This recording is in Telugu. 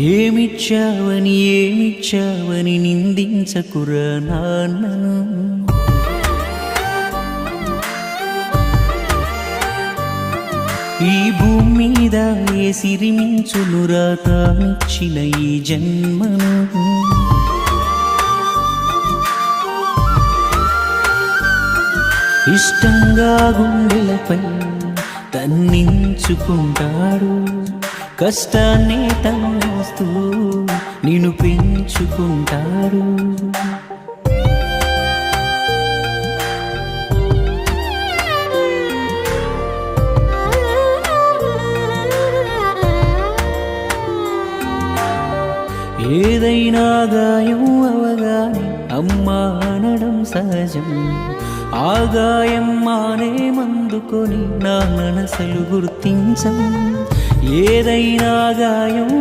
ఏమిచ్చావని నిందించకురా నాన్నను. ఈ భూమి మీద ఏ సిరిమించునురా తానిచ్చిన ఈ జన్మను. ఇష్టంగా గుండెలపై తన్నించుకుంటాడు, కష్టాన్నే తమస్తూ నిన్ను పెంచుకుంటాడు. ఏదైనా గాయం అవగానే అమ్మా అనడం సహజం. ఆ గాయం మానే మందుకొని నా మనసులు గుర్తించం. ఏదైనా గాయం